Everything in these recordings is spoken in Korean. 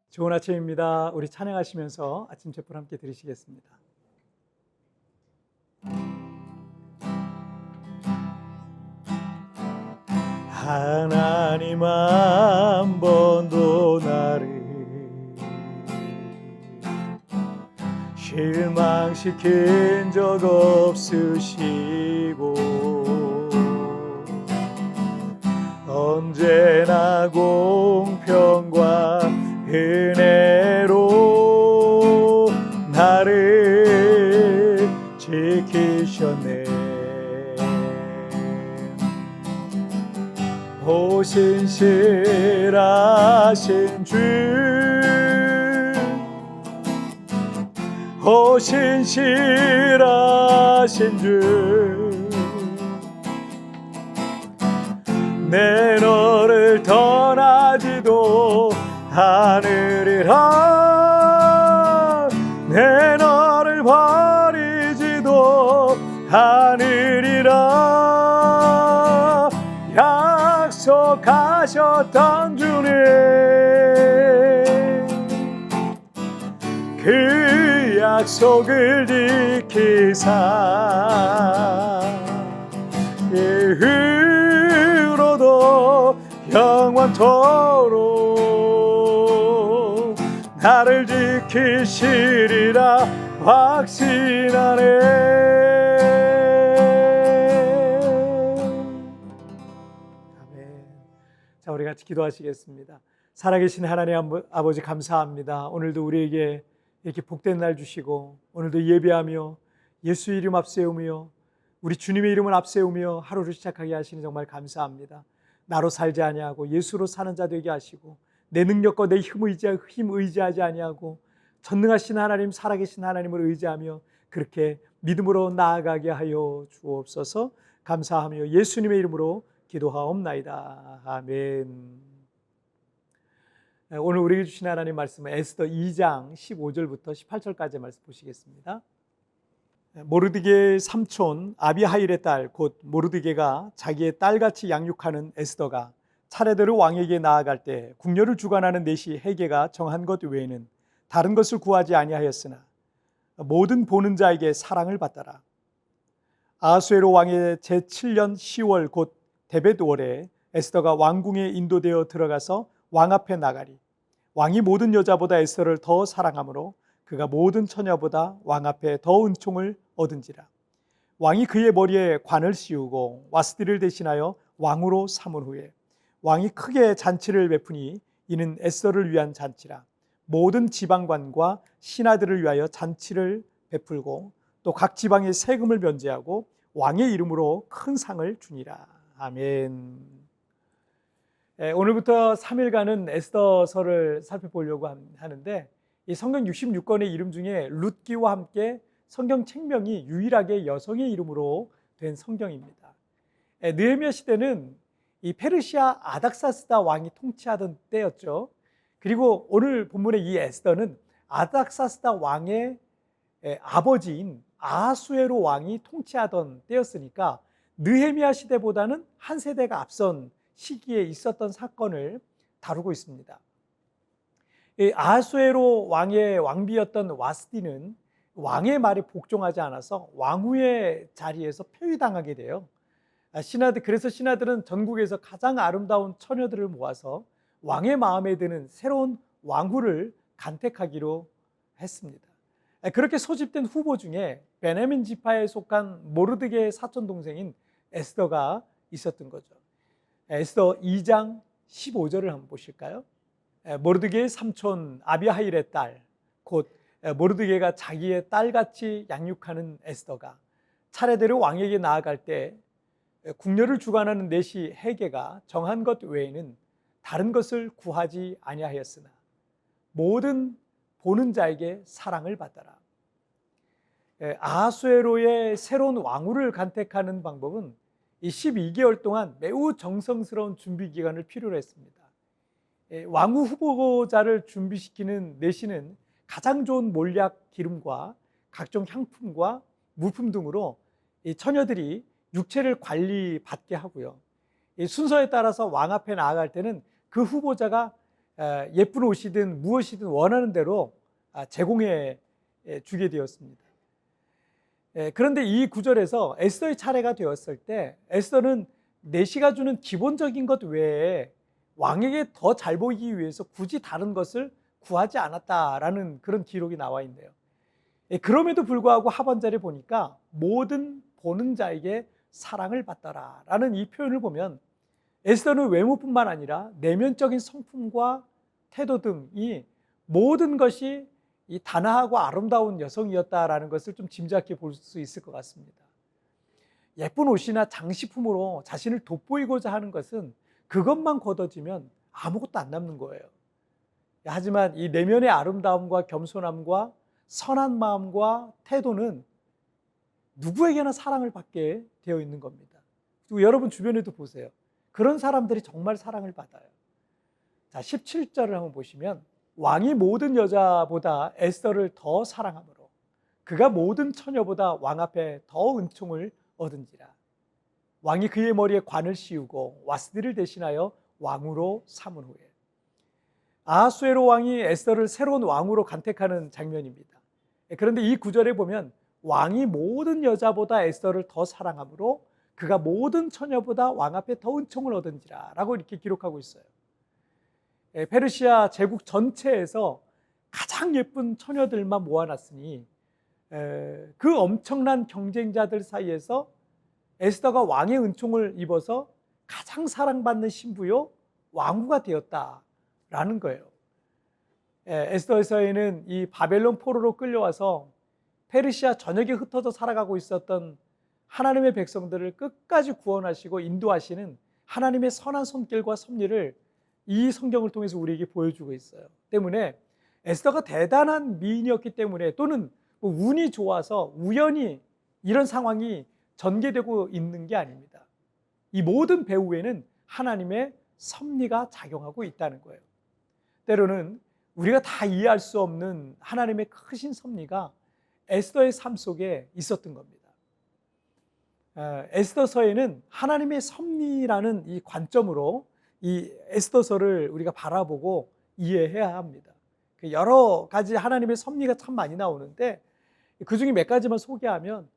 좋은 아침입니다. 우리 찬양하시면서 아침 제풀 함께 들으시겠습니다. 하나님 한 번도 나를 실망시킨 적 없으시고 언제나 공평과 은혜로 나를 지키셨네. 신실하신 주, 신실하신 주, 내 너를 떠나지도 않으리라. 내 너를 버리지도 않으리라. 약속하셨던 주님, 그 약속을 지키사 이후로도 영원토록 나를 지키시리라 확신하네. 자, 우리 같이 기도하시겠습니다. 살아계신 하나님 아버지, 감사합니다. 오늘도 우리에게 이렇게 복된 날 주시고 오늘도 예배하며 예수 이름 앞세우며 우리 주님의 이름을 앞세우며 하루를 시작하게 하시니 정말 감사합니다. 나로 살지 아니하고 예수로 사는 자 되게 하시고 내 능력과 내 힘 의지하지 아니하고 전능하신 하나님, 살아계신 하나님을 의지하며 그렇게 믿음으로 나아가게 하여 주옵소서. 감사하며 예수님의 이름으로 기도하옵나이다. 아멘. 오늘 우리에게 주신 하나님 말씀은 에스더 2장 15절부터 18절까지 말씀 보시겠습니다. 모르드게의 삼촌 아비하일의 딸 곧 모르드게가 자기의 딸같이 양육하는 에스더가 차례대로 왕에게 나아갈 때 궁녀를 주관하는 내시 헤게가 정한 것 외에는 다른 것을 구하지 아니하였으나 모든 보는 자에게 사랑을 받더라. 아하수에로 왕의 제7년 10월 곧 데벳월에 에스더가 왕궁에 인도되어 들어가서 왕 앞에 나가리. 왕이 모든 여자보다 에스더를 더 사랑하므로 그가 모든 처녀보다 왕 앞에 더 은총을 얻은지라. 왕이 그의 머리에 관을 씌우고 와스디를 대신하여 왕으로 삼은 후에 왕이 크게 잔치를 베푸니 이는 에스더를 위한 잔치라. 모든 지방관과 신하들을 위하여 잔치를 베풀고 또 각 지방의 세금을 면제하고 왕의 이름으로 큰 상을 주니라. 아멘. 오늘부터 3일간은 에스더서를 살펴보려고 하는데 이 성경 66권의 이름 중에 룻기와 함께 성경 책명이 유일하게 여성의 이름으로 된 성경입니다. 느헤미야 시대는 이 페르시아 아닥사스다 왕이 통치하던 때였죠. 그리고 오늘 본문의 이 에스더는 아닥사스다 왕의 아버지인 아하수에로 왕이 통치하던 때였으니까 느헤미야 시대보다는 한 세대가 앞선 시기에 있었던 사건을 다루고 있습니다. 아하수에로 왕의 왕비였던 와스디는 왕의 말에 복종하지 않아서 왕후의 자리에서 폐위당하게 돼요. 그래서 신하들은 전국에서 가장 아름다운 처녀들을 모아서 왕의 마음에 드는 새로운 왕후를 간택하기로 했습니다. 그렇게 소집된 후보 중에 베냐민 지파에 속한 모르드게의 사촌 동생인 에스더가 있었던 거죠. 에스더 2장 15절을 한번 보실까요? 모르드게의 삼촌 아비하일의 딸, 곧 모르드게가 자기의 딸같이 양육하는 에스더가 차례대로 왕에게 나아갈 때 궁녀를 주관하는 내시 헤게가 정한 것 외에는 다른 것을 구하지 아니하였으나 모든 보는 자에게 사랑을 받더라. 아하수에로의 새로운 왕후를 간택하는 방법은 이 12개월 동안 매우 정성스러운 준비 기간을 필요로 했습니다. 왕후 후보자를 준비시키는 내시는 가장 좋은 몰약 기름과 각종 향품과 물품 등으로 이 처녀들이 육체를 관리받게 하고요. 이 순서에 따라서 왕 앞에 나아갈 때는 그 후보자가 예쁜 옷이든 무엇이든 원하는 대로 제공해 주게 되었습니다. 그런데 이 구절에서 에스더의 차례가 되었을 때 에스더는 내시가 주는 기본적인 것 외에 왕에게 더 잘 보이기 위해서 굳이 다른 것을 구하지 않았다라는 그런 기록이 나와 있네요. 그럼에도 불구하고 하반절에 보니까 모든 보는 자에게 사랑을 받더라라는 이 표현을 보면 에스더는 외모뿐만 아니라 내면적인 성품과 태도 등이 모든 것이 이 단아하고 아름다운 여성이었다라는 것을 좀 짐작해 볼 수 있을 것 같습니다. 예쁜 옷이나 장식품으로 자신을 돋보이고자 하는 것은 그것만 걷어지면 아무것도 안 남는 거예요. 하지만 이 내면의 아름다움과 겸손함과 선한 마음과 태도는 누구에게나 사랑을 받게 되어 있는 겁니다. 그리고 여러분 주변에도 보세요. 그런 사람들이 정말 사랑을 받아요. 자, 17절을 한번 보시면 왕이 모든 여자보다 에스더를 더 사랑하므로 그가 모든 처녀보다 왕 앞에 더 은총을 얻은지라. 왕이 그의 머리에 관을 씌우고 와스디를 대신하여 왕으로 삼은 후에. 아하수에로 왕이 에스더를 새로운 왕으로 간택하는 장면입니다. 그런데 이 구절에 보면 왕이 모든 여자보다 에스더를 더 사랑하므로 그가 모든 처녀보다 왕 앞에 더 은총을 얻은지라 라고 이렇게 기록하고 있어요. 페르시아 제국 전체에서 가장 예쁜 처녀들만 모아놨으니 그 엄청난 경쟁자들 사이에서 에스더가 왕의 은총을 입어서 가장 사랑받는 신부요 왕후가 되었다라는 거예요. 에스더에서에는 이 바벨론 포로로 끌려와서 페르시아 전역에 흩어져 살아가고 있었던 하나님의 백성들을 끝까지 구원하시고 인도하시는 하나님의 선한 손길과 섭리를 이 성경을 통해서 우리에게 보여주고 있어요. 때문에 에스더가 대단한 미인이었기 때문에 또는 운이 좋아서 우연히 이런 상황이 전개되고 있는 게 아닙니다. 이 모든 배후에는 하나님의 섭리가 작용하고 있다는 거예요. 때로는 우리가 다 이해할 수 없는 하나님의 크신 섭리가 에스더의 삶 속에 있었던 겁니다. 에스더서에는 하나님의 섭리라는 이 관점으로 이 에스더서를 우리가 바라보고 이해해야 합니다. 여러 가지 하나님의 섭리가 참 많이 나오는데 그 중에 몇 가지만 소개하면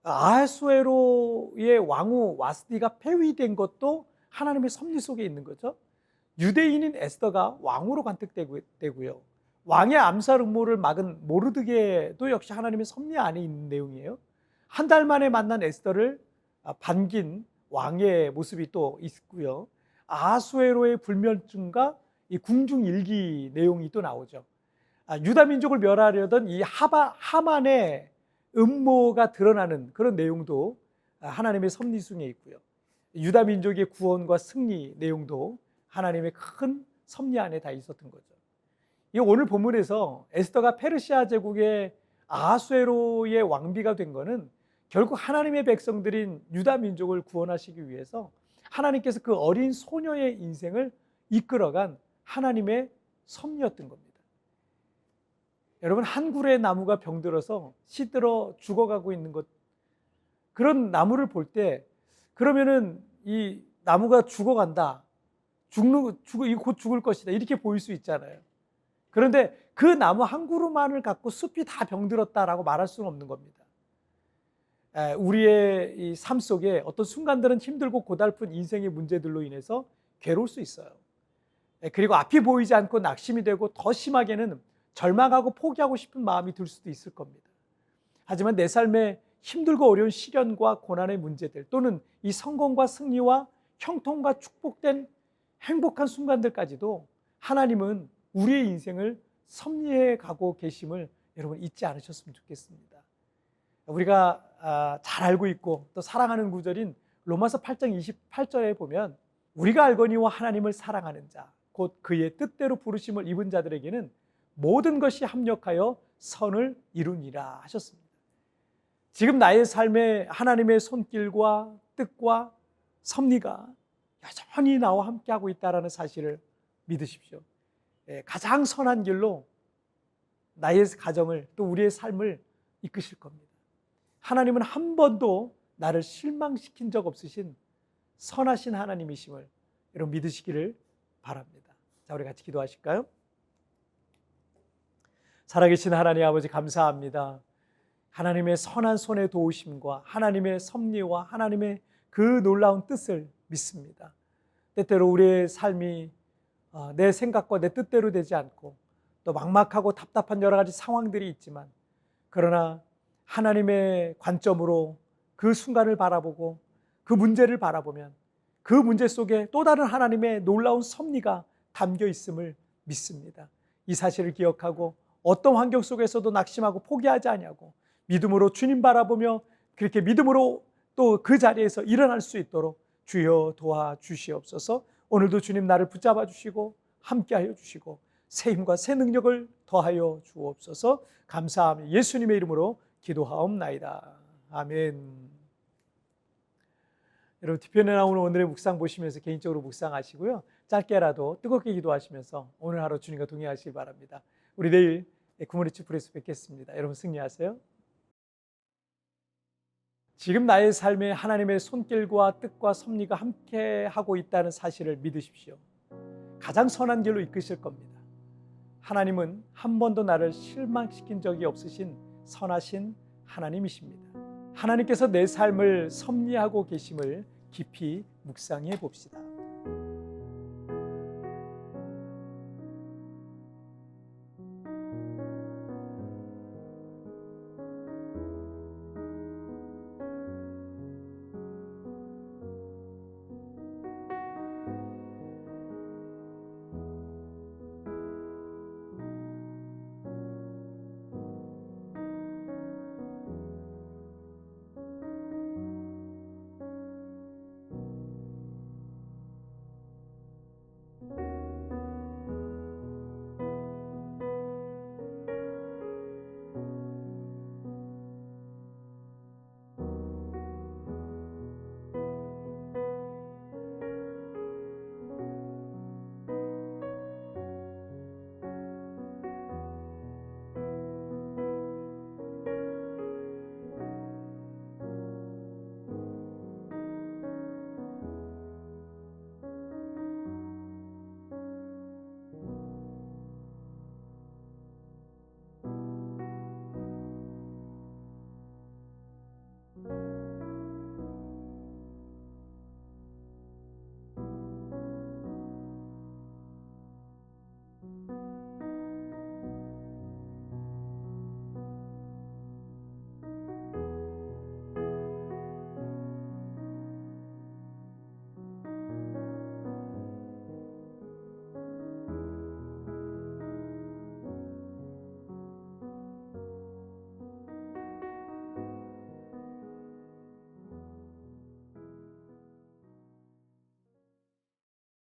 아하수에로의 왕후 와스디가 폐위된 것도 하나님의 섭리 속에 있는 거죠. 유대인인 에스더가 왕으로 간택되고요. 왕의 암살 음모를 막은 모르드게도 역시 하나님의 섭리 안에 있는 내용이에요. 한 달 만에 만난 에스더를 반긴 왕의 모습이 또 있고요. 아하수에로의 불면증과 이 궁중일기 내용이 또 나오죠. 유다 민족을 멸하려던 이 하만의 음모가 드러나는 그런 내용도 하나님의 섭리 중에 있고요. 유다 민족의 구원과 승리 내용도 하나님의 큰 섭리 안에 다 있었던 거죠. 이 오늘 본문에서 에스더가 페르시아 제국의 아하수에로의 왕비가 된 것은 결국 하나님의 백성들인 유다 민족을 구원하시기 위해서 하나님께서 그 어린 소녀의 인생을 이끌어간 하나님의 섭리였던 겁니다. 여러분, 한 그루의 나무가 병들어서 시들어 죽어가고 있는 것, 그런 나무를 볼 때 그러면은 이 나무가 죽어간다, 곧 죽을 것이다 이렇게 보일 수 있잖아요. 그런데 그 나무 한 그루만을 갖고 숲이 다 병들었다라고 말할 수는 없는 겁니다. 우리의 이 삶 속에 어떤 순간들은 힘들고 고달픈 인생의 문제들로 인해서 괴로울 수 있어요. 그리고 앞이 보이지 않고 낙심이 되고 더 심하게는 절망하고 포기하고 싶은 마음이 들 수도 있을 겁니다. 하지만 내 삶에 힘들고 어려운 시련과 고난의 문제들 또는 이 성공과 승리와 형통과 축복된 행복한 순간들까지도 하나님은 우리의 인생을 섭리해 가고 계심을 여러분 잊지 않으셨으면 좋겠습니다. 우리가 잘 알고 있고 또 사랑하는 구절인 로마서 8장 28절에 보면 우리가 알거니와 하나님을 사랑하는 자 곧 그의 뜻대로 부르심을 입은 자들에게는 모든 것이 합력하여 선을 이루니라 하셨습니다. 지금 나의 삶에 하나님의 손길과 뜻과 섭리가 여전히 나와 함께하고 있다는 사실을 믿으십시오. 가장 선한 길로 나의 가정을 또 우리의 삶을 이끄실 겁니다. 하나님은 한 번도 나를 실망시킨 적 없으신 선하신 하나님이심을 여러분 믿으시기를 바랍니다. 자, 우리 같이 기도하실까요? 살아계신 하나님 아버지, 감사합니다. 하나님의 선한 손의 도우심과 하나님의 섭리와 하나님의 그 놀라운 뜻을 믿습니다. 때때로 우리의 삶이 내 생각과 내 뜻대로 되지 않고 또 막막하고 답답한 여러 가지 상황들이 있지만, 그러나 하나님의 관점으로 그 순간을 바라보고 그 문제를 바라보면 그 문제 속에 또 다른 하나님의 놀라운 섭리가 담겨 있음을 믿습니다. 이 사실을 기억하고 어떤 환경 속에서도 낙심하고 포기하지 아니하고 믿음으로 주님 바라보며 그렇게 믿음으로 또 그 자리에서 일어날 수 있도록 주여 도와주시옵소서. 오늘도 주님 나를 붙잡아 주시고 함께하여 주시고 새 힘과 새 능력을 더하여 주옵소서. 감사하며 예수님의 이름으로 기도하옵나이다. 아멘. 여러분, 뒤편에 나오는 오늘의 묵상 보시면서 개인적으로 묵상하시고요, 짧게라도 뜨겁게 기도하시면서 오늘 하루 주님과 동행하시길 바랍니다. 우리 내일 굿모닝 프레스 뵙겠습니다. 여러분 승리하세요. 지금 나의 삶에 하나님의 손길과 뜻과 섭리가 함께하고 있다는 사실을 믿으십시오. 가장 선한 길로 이끄실 겁니다. 하나님은 한 번도 나를 실망시킨 적이 없으신 선하신 하나님이십니다. 하나님께서 내 삶을 섭리하고 계심을 깊이 묵상해 봅시다.